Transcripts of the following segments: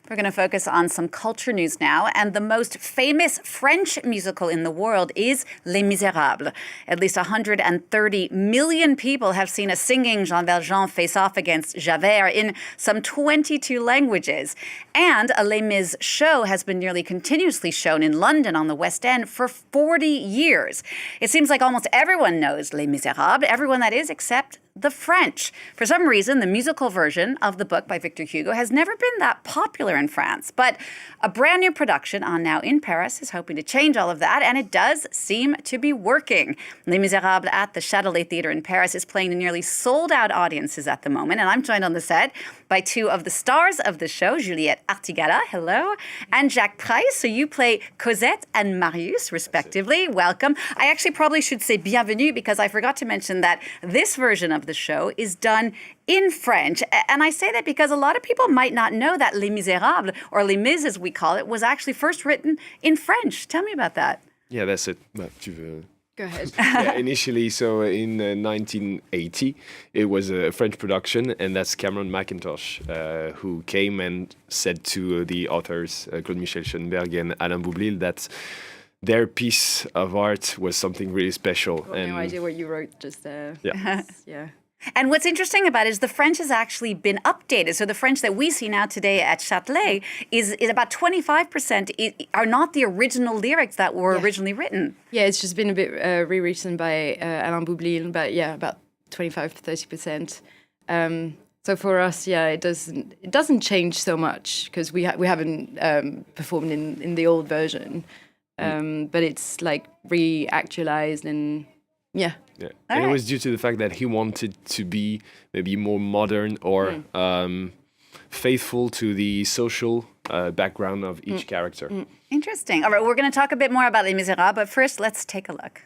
We're going to focus on some culture news now. And the most famous French musical in the world is Les Misérables. At least 130 million people have seen a singing Jean Valjean face off against Javert in some 22 languages. And a Les Mis show has been nearly continuously shown in London on the West End for 40 years. It seems like almost everyone knows Les Misérables, everyone that is, except the French. For some reason, the musical version of the book by Victor Hugo has never been that popular in France. But a brand new production on Now in Paris is hoping to change all of that, and it does seem to be working. Les Misérables at the Chatelet Theatre in Paris is playing to nearly sold-out audiences at the moment, and I'm joined on the set by two of the stars of the show, Juliette Artigala, hello, and Jacques Preiss. So you play Cosette and Marius, respectively. Welcome. I actually probably should say bienvenue because I forgot to mention that this version of the show is done in French. And I say that because a lot of people might not know that Les Misérables, or Les Mis as we call it, was actually first written in French. Tell me about that. Yeah, that's it. Well, tu veux... Go ahead. Yeah, initially, so in 1980, it was a French production, and that's Cameron Mackintosh who came and said to the authors, Claude Michel Schoenberg and Alain Boublil, that their piece of art was something really special. Got no idea what you wrote just there. Yeah. Yeah. And what's interesting about it is the French has actually been updated. So the French that we see now today at Chatelet is about 25% are not the original lyrics that were originally written. Yeah, it's just been a bit rewritten by Alain Boublil, but yeah, about 25-30%. So for us, yeah, it doesn't change so much because we haven't performed in the old version, but it's like re-actualized and yeah. Yeah, and it was due to the fact that he wanted to be maybe more modern or faithful to the social background of each character. Interesting. All right, we're going to talk a bit more about Les Misérables, but first, let's take a look.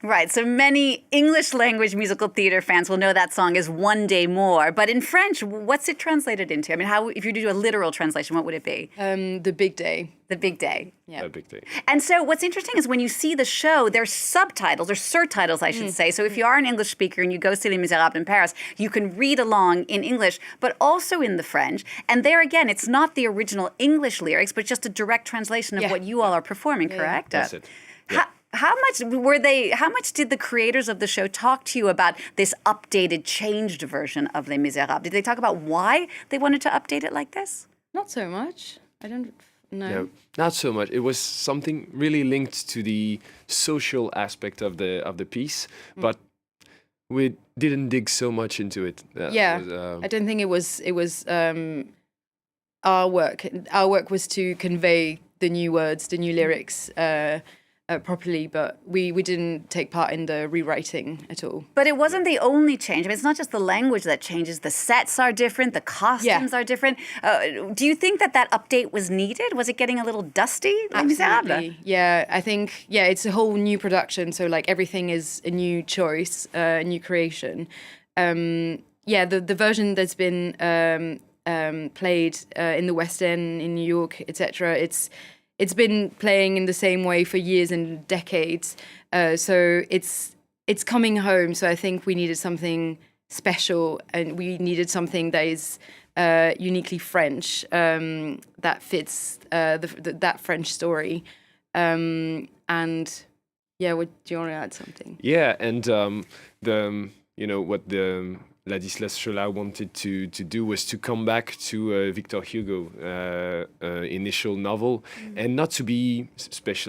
Right, so many English language musical theater fans will know that song is One Day More. But in French, what's it translated into? I mean, how, if you do a literal translation, what would it be? The Big Day. The Big Day. Yeah. A big day. And so what's interesting is when you see the show, there's subtitles, or surtitles, I should say. So if you are an English speaker and you go see Les Misérables in Paris, you can read along in English, but also in the French. And there again, it's not the original English lyrics, but just a direct translation of what you all are performing, correct? That's it. Yeah. How much did the creators of the show talk to you about this updated, changed version of Les Misérables? Did they talk about why they wanted to update it like this? Not so much. I don't know. No, not so much. It was something really linked to the social aspect of the piece, but we didn't dig so much into it. I don't think it was our work. Our work was to convey the new words, the new lyrics properly, but we didn't take part in the rewriting at all. But it wasn't the only change. I mean, it's not just the language that changes. The sets are different. The costumes are different. Do you think that update was needed? Was it getting a little dusty? Absolutely. Yeah, I think, it's a whole new production. So like everything is a new choice, a new creation. The version that's been played in the West End, in New York, etc., it's been playing in the same way for years and decades. So it's coming home. So I think we needed something special, and we needed something that is uniquely French, that fits that French story. What do you want to add something? Yeah, and what the Ladislas Cholat wanted to do was to come back to Victor Hugo initial novel, and not to be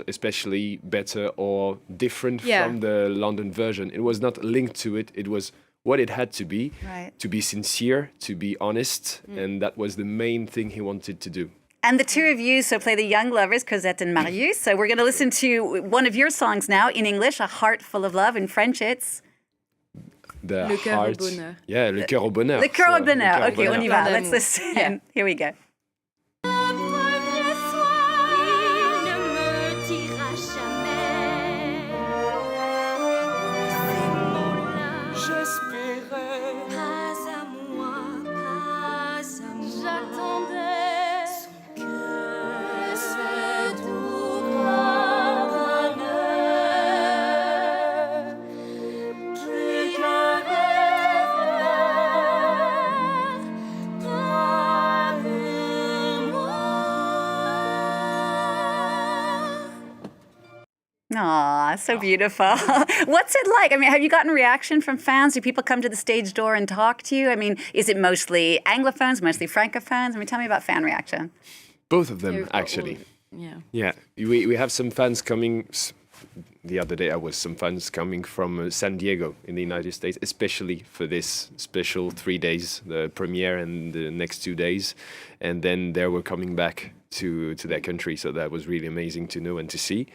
especially better or different from the London version. It was not linked to it. It was what it had to be sincere, to be honest, and that was the main thing he wanted to do. And the two of you play the young lovers, Cosette and Marius. So we're going to listen to one of your songs now in English, A Heart Full of Love. In French, it's... Le cœur au bonheur. Yeah, le cœur au bonheur. Le cœur au bonheur. Okay, on y va. Let's listen. Here we go. Premier soir Aw, so beautiful. What's it like? I mean, have you gotten reaction from fans? Do people come to the stage door and talk to you? I mean, is it mostly Anglophones, mostly Francophones? I mean, tell me about fan reaction. Both of them, actually. Yeah. We have some fans coming. The other day, I was some fans coming from San Diego in the United States, especially for this special 3 days, the premiere and the next 2 days. And then they were coming back to their country. So that was really amazing to know and to see.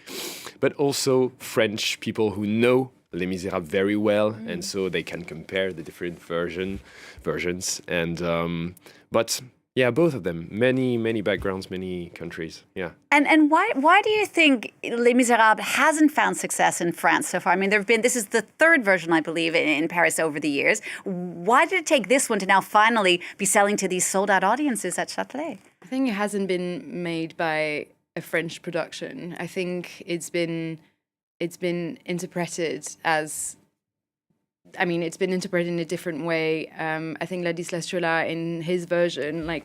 But also French people who know Les Misérables very well. And so they can compare the different versions. And but yeah, both of them. Many backgrounds, many countries. Yeah. And why do you think Les Misérables hasn't found success in France so far? I mean, this is the third version, I believe, in Paris over the years. Why did it take this one to now finally be selling to these sold-out audiences at Chatelet? I think it hasn't been made by a French production. I think it's been interpreted as. I mean, it's been interpreted in a different way. I think Ladislas Chola, in his version, like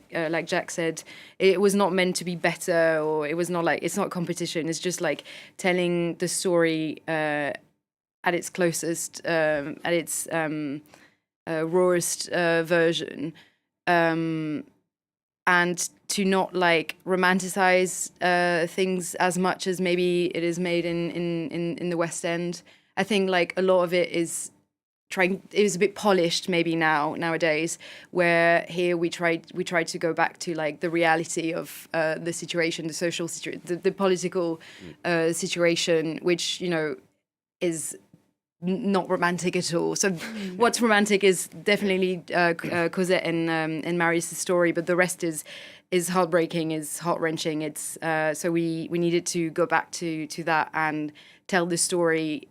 Jacques said, it was not meant to be better, or it was not like, it's not competition. It's just like telling the story at its closest, at its rawest version, and to not like romanticize things as much as maybe it is made in the West End. I think like a lot of it is a bit polished maybe nowadays, where here we tried to go back to like the reality of the situation, the social situation, the political situation, which, you know, is not romantic at all. So what's romantic is definitely Cosette and Marius' story, but the rest is heartbreaking, is heart-wrenching. It's so we needed to go back to that and tell the story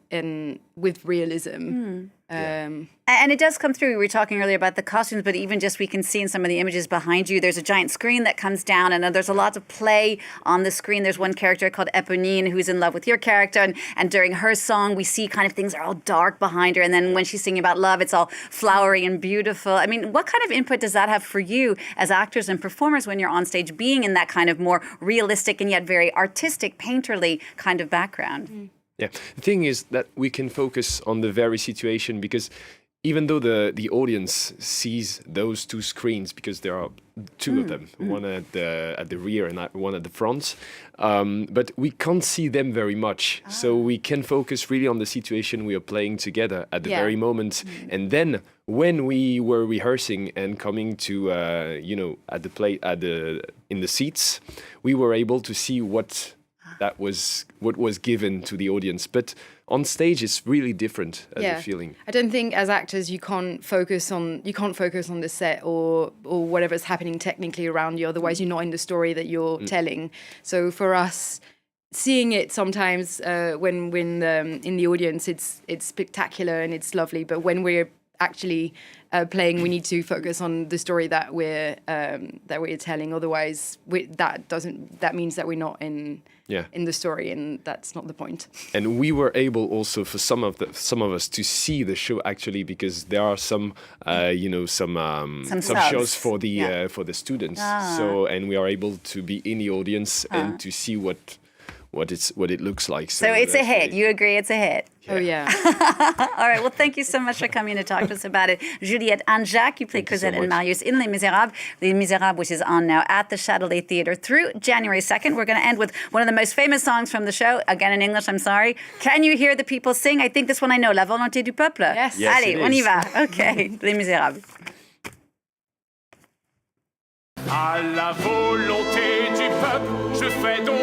with realism. And it does come through. We were talking earlier about the costumes, but even just we can see in some of the images behind you, there's a giant screen that comes down, and there's a lot of play on the screen. There's one character called Eponine who's in love with your character, and during her song, we see kind of things are all dark behind her, and then when she's singing about love, it's all flowery and beautiful. I mean, what kind of input does that have for you as actors and performers when you're on stage, being in that kind of more realistic and yet very artistic, painterly kind of background? Yeah, the thing is that we can focus on the very situation, because even though the audience sees those two screens, because there are two of them, one at the rear and one at the front, but we can't see them very much. So we can focus really on the situation we are playing together at the very moment. And then when we were rehearsing and coming to at the play in the seats, we were able to see what was given to the audience. But on stage, it's really different as a feeling. I don't think as actors you can't focus on the set or whatever's happening technically around you. Otherwise, you're not in the story that you're telling. So for us, seeing it sometimes when in the audience, it's spectacular and it's lovely. But when we're actually playing, we need to focus on the story that we're telling. Otherwise, that means that we're not in the story, and that's not the point. And we were able also for some of us to see the show actually, because there are some shows for the students. So, and we are able to be in the audience and to see what it looks like. So it's a hit. You agree it's a hit? Oh, yeah. All right. Well, thank you so much for coming to talk to us about it. Juliette and Jacques, you play Cosette and Marius in Les Misérables. Les Misérables, which is on now at the Chatelet Theatre through January 2nd. We're going to end with one of the most famous songs from the show. Again in English, I'm sorry. Can you hear the people sing? I think this one I know. La volonté du peuple. Yes. Allez, on y va. OK. Les Misérables. À la volonté du peuple, je fais donc